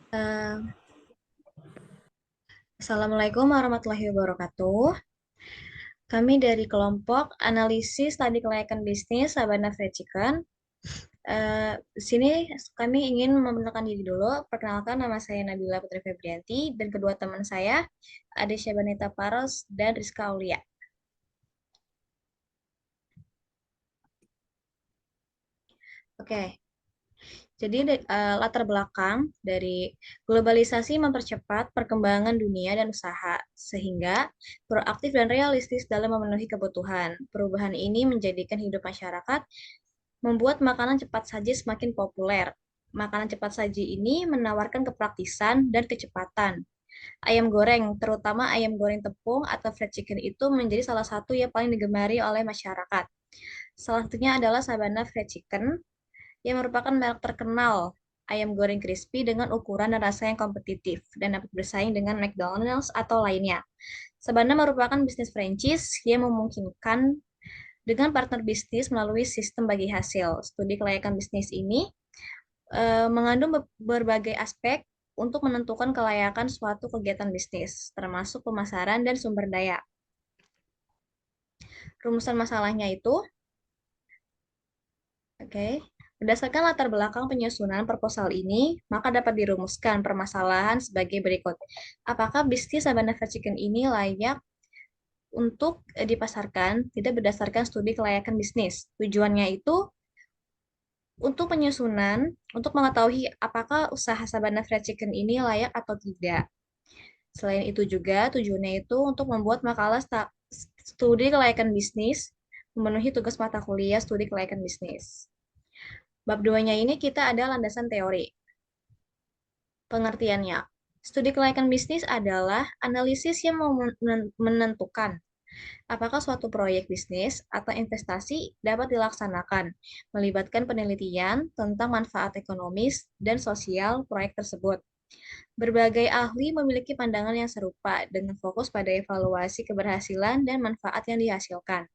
Eh, Assalamualaikum warahmatullahi wabarakatuh. Kami dari kelompok analisis tadi kelayakan bisnis Sabana Fried Chicken. Di sini kami ingin memperkenalkan diri dulu. Perkenalkan, nama saya Nabila Putri Febrianti dan kedua teman saya ada Syabanita Paros dan Rizka Aulia. Oke, jadi latar belakang dari globalisasi mempercepat perkembangan dunia dan usaha, sehingga proaktif dan realistis dalam memenuhi kebutuhan. Perubahan ini menjadikan hidup masyarakat membuat makanan cepat saji semakin populer. Makanan cepat saji ini menawarkan kepraktisan dan kecepatan. Ayam goreng, terutama ayam goreng tepung atau fried chicken itu menjadi salah satu yang paling digemari oleh masyarakat. Salah satunya adalah Sabana Fried Chicken yang merupakan merek terkenal ayam goreng crispy dengan ukuran dan rasa yang kompetitif dan dapat bersaing dengan McDonald's atau lainnya. Sabana merupakan bisnis franchise yang memungkinkan dengan partner bisnis melalui sistem bagi hasil. Studi kelayakan bisnis ini mengandung berbagai aspek untuk menentukan kelayakan suatu kegiatan bisnis, termasuk pemasaran dan sumber daya. Rumusan masalahnya itu, oke, berdasarkan latar belakang penyusunan proposal ini, maka dapat dirumuskan permasalahan sebagai berikut. Apakah bisnis Sabana Fried Chicken ini layak untuk dipasarkan tidak berdasarkan studi kelayakan bisnis? Tujuannya itu untuk penyusunan, untuk mengetahui apakah usaha Sabana Fried Chicken ini layak atau tidak. Selain itu juga tujuannya itu untuk membuat makalah studi kelayakan bisnis, memenuhi tugas mata kuliah studi kelayakan bisnis. Bab 2-nya ini kita ada landasan teori. Pengertiannya, studi kelayakan bisnis adalah analisis yang menentukan apakah suatu proyek bisnis atau investasi dapat dilaksanakan, melibatkan penelitian tentang manfaat ekonomis dan sosial proyek tersebut. Berbagai ahli memiliki pandangan yang serupa dengan fokus pada evaluasi keberhasilan dan manfaat yang dihasilkan.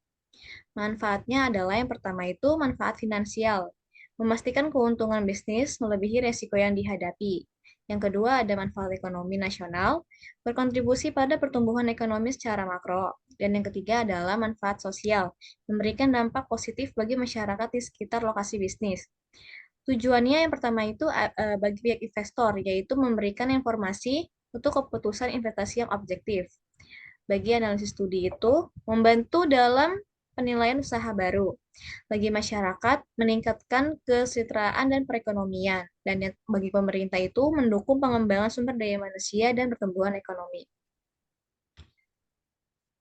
Manfaatnya adalah yang pertama itu manfaat finansial, memastikan keuntungan bisnis melebihi resiko yang dihadapi. Yang kedua ada manfaat ekonomi nasional, berkontribusi pada pertumbuhan ekonomi secara makro. Dan yang ketiga adalah manfaat sosial, memberikan dampak positif bagi masyarakat di sekitar lokasi bisnis. Tujuannya yang pertama itu bagi pihak investor, yaitu memberikan informasi untuk keputusan investasi yang objektif. Bagi analisis studi itu, membantu dalam penilaian usaha baru. Bagi masyarakat, meningkatkan kesejahteraan dan perekonomian. Dan bagi pemerintah itu, mendukung pengembangan sumber daya manusia dan pertumbuhan ekonomi.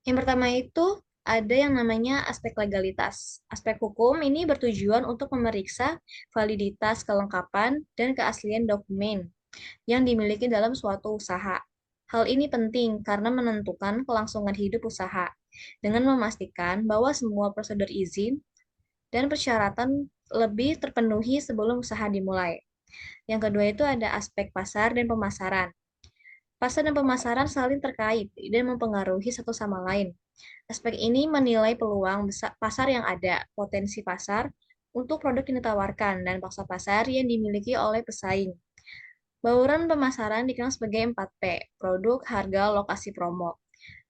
Yang pertama itu ada yang namanya aspek legalitas. Aspek hukum ini bertujuan untuk memeriksa validitas, kelengkapan, dan keaslian dokumen yang dimiliki dalam suatu usaha. Hal ini penting karena menentukan kelangsungan hidup usaha dengan memastikan bahwa semua prosedur izin dan persyaratan lebih terpenuhi sebelum usaha dimulai. Yang kedua itu ada aspek pasar dan pemasaran. Pasar dan pemasaran saling terkait dan mempengaruhi satu sama lain. Aspek ini menilai peluang pasar yang ada, potensi pasar untuk produk yang ditawarkan, dan paksa pasar yang dimiliki oleh pesaing. Bauran pemasaran dikenal sebagai 4P, produk, harga, lokasi, promo.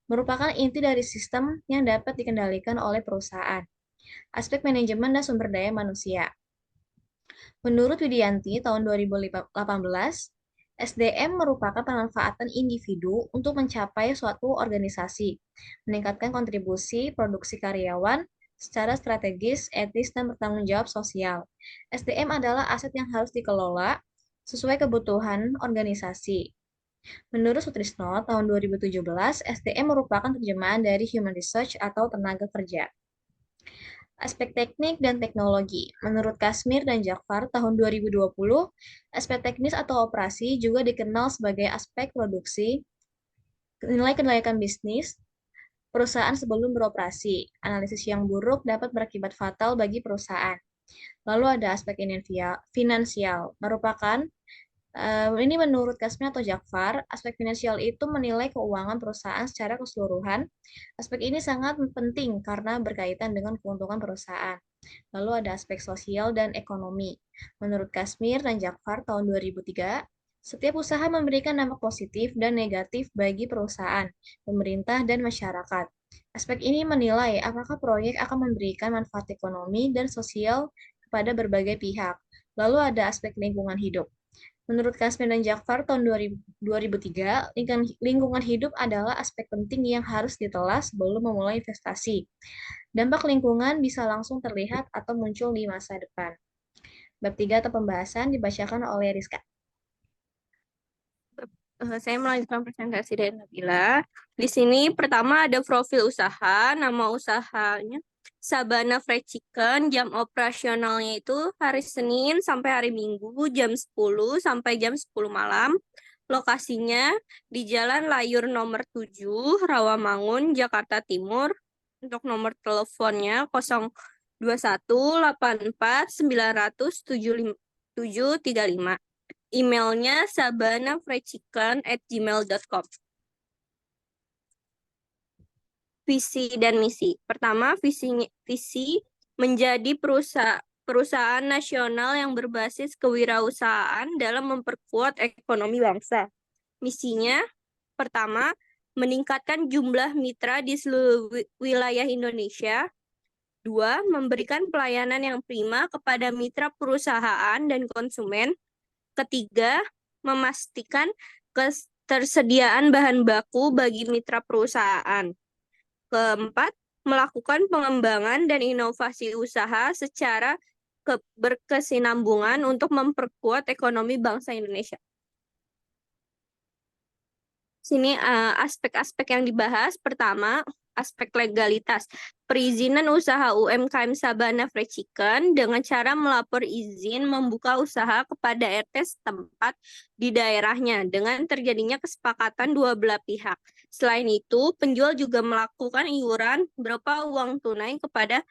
Merupakan inti dari sistem yang dapat dikendalikan oleh perusahaan. Aspek manajemen dan sumber daya manusia. Menurut Widianti, tahun 2018, SDM merupakan pemanfaatan individu untuk mencapai suatu organisasi, meningkatkan kontribusi produksi karyawan secara strategis, etis, dan bertanggung jawab sosial. SDM adalah aset yang harus dikelola sesuai kebutuhan organisasi. Menurut Sutrisno, tahun 2017, SDM merupakan terjemahan dari Human Research atau tenaga kerja. Aspek teknik dan teknologi. Menurut Kasmir dan Jakfar tahun 2020, aspek teknis atau operasi juga dikenal sebagai aspek produksi, nilai kelayakan bisnis, perusahaan sebelum beroperasi. Analisis yang buruk dapat berakibat fatal bagi perusahaan. Lalu ada aspek finansial, merupakan ini menurut Kasmi atau Jakfar, aspek finansial itu menilai keuangan perusahaan secara keseluruhan. Aspek ini sangat penting karena berkaitan dengan keuntungan perusahaan. Lalu ada aspek sosial dan ekonomi. Menurut Kasmir dan Jakfar tahun 2003, Setiap usaha memberikan dampak positif dan negatif bagi perusahaan, pemerintah, dan masyarakat. Aspek ini menilai apakah proyek akan memberikan manfaat ekonomi dan sosial kepada berbagai pihak. Lalu ada aspek lingkungan hidup. Menurut Kasmin dan Jafar tahun 2003, lingkungan hidup adalah aspek penting yang harus ditelah sebelum memulai investasi. Dampak lingkungan bisa langsung terlihat atau muncul di masa depan. Bab 3 atau pembahasan dibacakan oleh Rizka. Saya melanjutkan presentasi dari Nabila. Di sini pertama ada profil usaha, nama usahanya Sabana Fried Chicken, jam operasionalnya itu hari Senin sampai hari Minggu jam 10 sampai jam 10 malam. Lokasinya di Jalan Layur nomor 7, Rawamangun, Jakarta Timur. Untuk nomor teleponnya 02184 900 735. Emailnya sabanafriedchicken@gmail.com. Visi dan misi. Pertama, visi menjadi perusahaan nasional yang berbasis kewirausahaan dalam memperkuat ekonomi bangsa. Misinya, pertama, meningkatkan jumlah mitra di seluruh wilayah Indonesia. Dua, memberikan pelayanan yang prima kepada mitra perusahaan dan konsumen. Ketiga, memastikan ketersediaan bahan baku bagi mitra perusahaan. Keempat, melakukan pengembangan dan inovasi usaha secara berkesinambungan untuk memperkuat ekonomi bangsa Indonesia. Sini aspek-aspek yang dibahas. Pertama, aspek legalitas. Perizinan usaha UMKM Sabana Fried Chicken dengan cara melapor izin membuka usaha kepada RT setempat di daerahnya dengan terjadinya kesepakatan dua belah pihak. Selain itu, penjual juga melakukan iuran berupa uang tunai kepada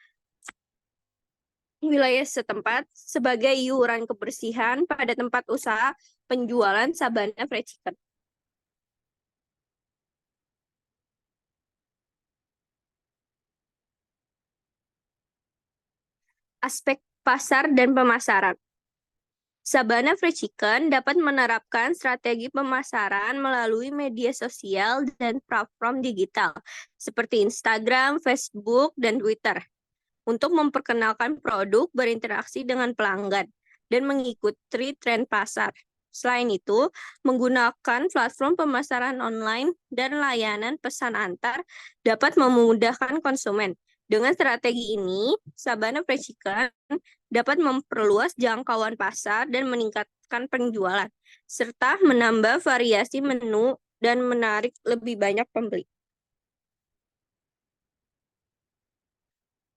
wilayah setempat sebagai iuran kebersihan pada tempat usaha penjualan Sabana Fried Chicken. Aspek pasar dan pemasaran. Sabana Fried Chicken dapat menerapkan strategi pemasaran melalui media sosial dan platform digital seperti Instagram, Facebook, dan Twitter untuk memperkenalkan produk, berinteraksi dengan pelanggan, dan mengikuti tren pasar. Selain itu, menggunakan platform pemasaran online dan layanan pesan antar dapat memudahkan konsumen. Dengan strategi ini, Sabana Fried Chicken dapat memperluas jangkauan pasar dan meningkatkan penjualan, serta menambah variasi menu dan menarik lebih banyak pembeli.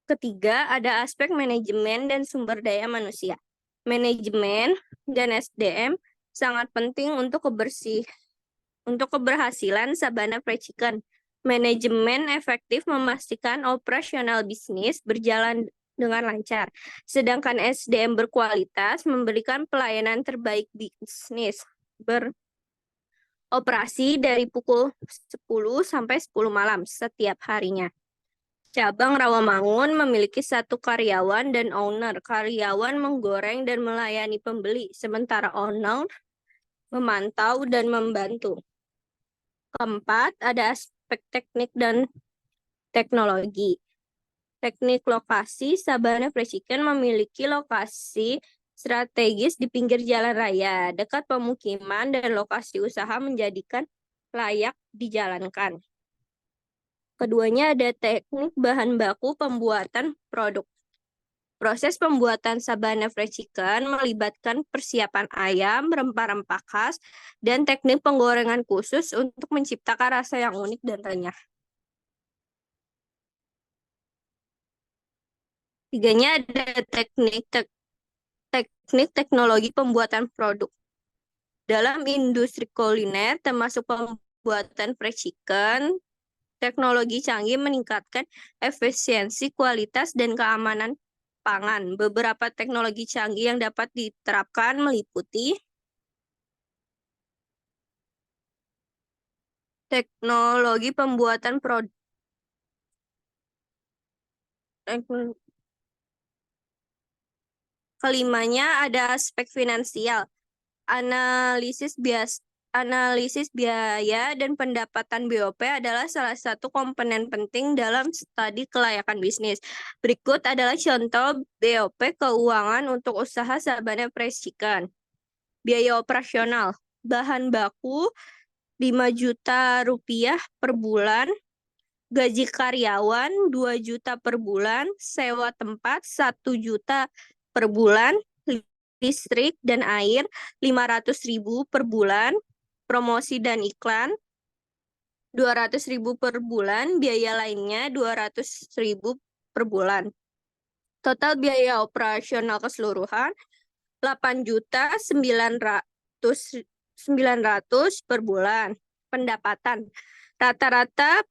Ketiga, ada aspek manajemen dan sumber daya manusia. Manajemen dan SDM sangat penting untuk keberhasilan Sabana Fried Chicken. Manajemen efektif memastikan operasional bisnis berjalan dengan lancar, sedangkan SDM berkualitas memberikan pelayanan terbaik bisnis beroperasi dari pukul 10 sampai 10 malam setiap harinya. Cabang Rawamangun memiliki satu karyawan dan owner. Karyawan menggoreng dan melayani pembeli, sementara owner memantau dan membantu. Keempat, ada aspek teknik dan teknologi. Teknik lokasi, Sabana Fried Chicken memiliki lokasi strategis di pinggir jalan raya, dekat pemukiman dan lokasi usaha menjadikan layak dijalankan. Keduanya ada teknik bahan baku pembuatan produk. Proses pembuatan Sabana Fried Chicken melibatkan persiapan ayam, rempah-rempah khas, dan teknik penggorengan khusus untuk menciptakan rasa yang unik dan renyah. Tiganya ada teknik teknologi pembuatan produk. Dalam industri kuliner, termasuk pembuatan fried chicken, teknologi canggih meningkatkan efisiensi, kualitas, dan keamanan pangan. Beberapa teknologi canggih yang dapat diterapkan meliputi teknologi pembuatan produk. Kelimanya ada aspek finansial. Analisis biaya dan pendapatan BOP adalah salah satu komponen penting dalam studi kelayakan bisnis. Berikut adalah contoh BOP keuangan untuk usaha Sabana Fried Chicken. Biaya operasional, bahan baku 5 juta rupiah per bulan, gaji karyawan 2 juta per bulan, sewa tempat 1 juta per bulan, listrik dan air 500.000 per bulan, promosi dan iklan 200.000 per bulan, biaya lainnya 200.000 per bulan. Total biaya operasional keseluruhan 8.900.900 per bulan. Pendapatan rata-rata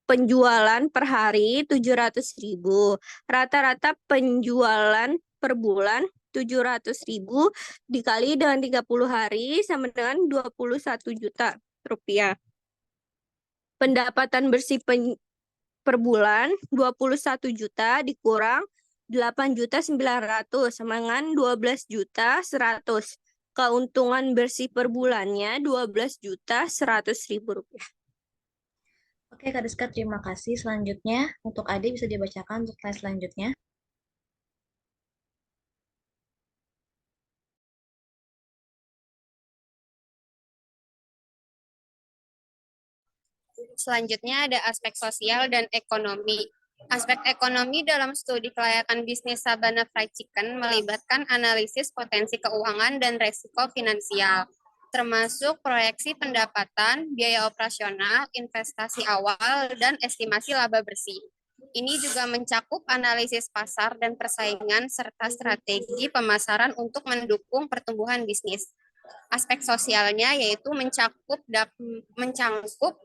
penjualan per hari 700.000. Rata-rata penjualan per bulan 700.000 dikali dengan 30 hari sama dengan 21 juta rupiah. Pendapatan bersih per bulan 21 juta dikurang 8.900.000 sama dengan 12.100.000. Keuntungan bersih per bulannya 12.100.000 rupiah. Oke, Kak Rizka, terima kasih. Selanjutnya, untuk Ade bisa dibacakan untuk slide selanjutnya. Selanjutnya ada aspek sosial dan ekonomi. Aspek ekonomi dalam studi kelayakan bisnis Sabana Fried Chicken melibatkan analisis potensi keuangan dan resiko finansial, termasuk proyeksi pendapatan, biaya operasional, investasi awal, dan estimasi laba bersih. Ini juga mencakup analisis pasar dan persaingan serta strategi pemasaran untuk mendukung pertumbuhan bisnis. Aspek sosialnya yaitu mencangkup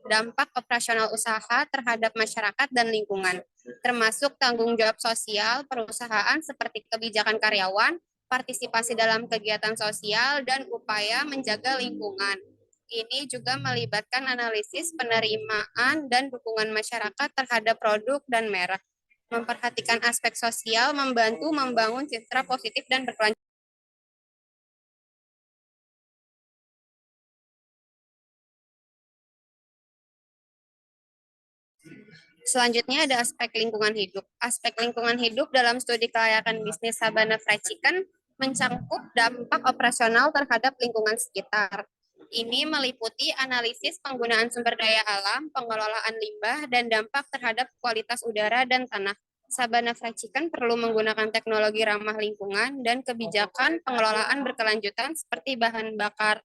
dampak operasional usaha terhadap masyarakat dan lingkungan, termasuk tanggung jawab sosial perusahaan seperti kebijakan karyawan, partisipasi dalam kegiatan sosial, dan upaya menjaga lingkungan. Ini juga melibatkan analisis penerimaan dan dukungan masyarakat terhadap produk dan merek. Memperhatikan aspek sosial membantu membangun citra positif dan berkelanjutan. Selanjutnya ada aspek lingkungan hidup. Aspek lingkungan hidup dalam studi kelayakan bisnis Sabana Fried Chicken mencangkup dampak operasional terhadap lingkungan sekitar. Ini meliputi analisis penggunaan sumber daya alam, pengelolaan limbah, dan dampak terhadap kualitas udara dan tanah. Sabana Fried Chicken perlu menggunakan teknologi ramah lingkungan dan kebijakan pengelolaan berkelanjutan seperti bahan bakal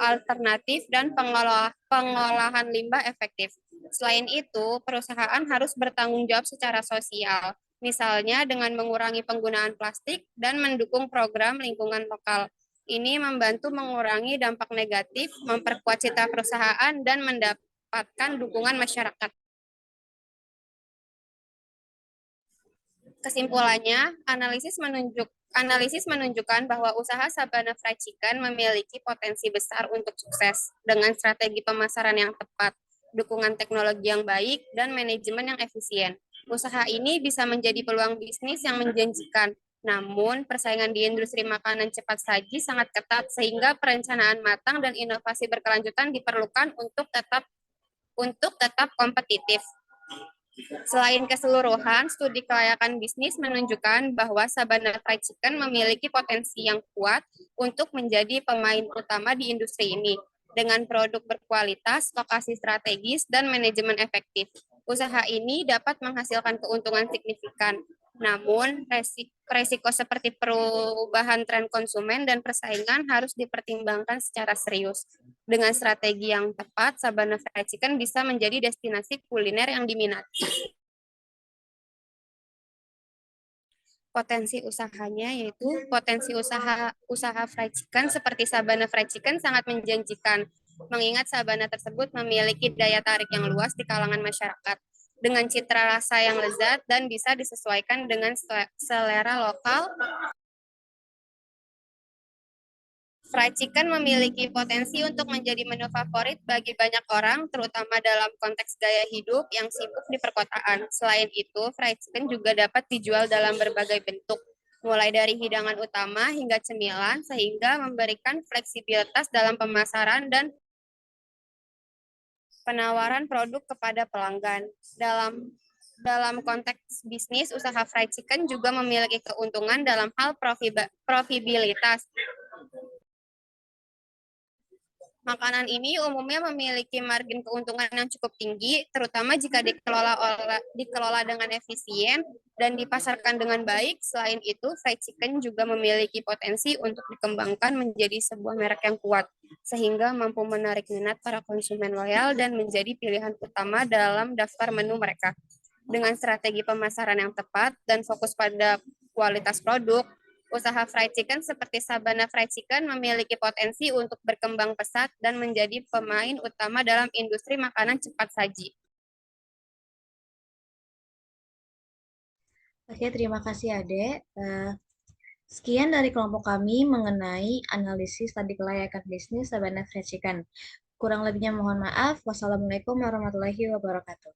alternatif dan pengolahan limbah efektif. Selain itu, perusahaan harus bertanggung jawab secara sosial, misalnya dengan mengurangi penggunaan plastik dan mendukung program lingkungan lokal. Ini membantu mengurangi dampak negatif, memperkuat citra perusahaan, dan mendapatkan dukungan masyarakat. Kesimpulannya, analisis menunjukkan bahwa usaha Sabana Fried Chicken memiliki potensi besar untuk sukses dengan strategi pemasaran yang tepat, dukungan teknologi yang baik, dan manajemen yang efisien. Usaha ini bisa menjadi peluang bisnis yang menjanjikan, namun persaingan di industri makanan cepat saji sangat ketat sehingga perencanaan matang dan inovasi berkelanjutan diperlukan untuk tetap kompetitif. Selain keseluruhan, studi kelayakan bisnis menunjukkan bahwa Sabana Fried Chicken memiliki potensi yang kuat untuk menjadi pemain utama di industri ini. Dengan produk berkualitas, lokasi strategis, dan manajemen efektif, usaha ini dapat menghasilkan keuntungan signifikan. Namun, resiko seperti perubahan tren konsumen dan persaingan harus dipertimbangkan secara serius. Dengan strategi yang tepat, Sabana Fried Chicken bisa menjadi destinasi kuliner yang diminati. Potensi usahanya yaitu potensi usaha fried chicken seperti Sabana Fried Chicken sangat menjanjikan, mengingat Sabana tersebut memiliki daya tarik yang luas di kalangan masyarakat dengan citra rasa yang lezat dan bisa disesuaikan dengan selera lokal. Fried chicken memiliki potensi untuk menjadi menu favorit bagi banyak orang, terutama dalam konteks gaya hidup yang sibuk di perkotaan. Selain itu, fried chicken juga dapat dijual dalam berbagai bentuk, mulai dari hidangan utama hingga cemilan, sehingga memberikan fleksibilitas dalam pemasaran dan penawaran produk kepada pelanggan. Dalam konteks bisnis, usaha fried chicken juga memiliki keuntungan dalam hal profibilitas. Makanan ini umumnya memiliki margin keuntungan yang cukup tinggi, terutama jika dikelola dengan efisien dan dipasarkan dengan baik. Selain itu, fried chicken juga memiliki potensi untuk dikembangkan menjadi sebuah merek yang kuat, sehingga mampu menarik minat para konsumen loyal dan menjadi pilihan utama dalam daftar menu mereka. Dengan strategi pemasaran yang tepat dan fokus pada kualitas produk, usaha fried chicken seperti Sabana Fried Chicken memiliki potensi untuk berkembang pesat dan menjadi pemain utama dalam industri makanan cepat saji. Oke, terima kasih Ade. Sekian dari kelompok kami mengenai analisis tadi kelayakan bisnis Sabana Fried Chicken. Kurang lebihnya mohon maaf. Wassalamualaikum warahmatullahi wabarakatuh.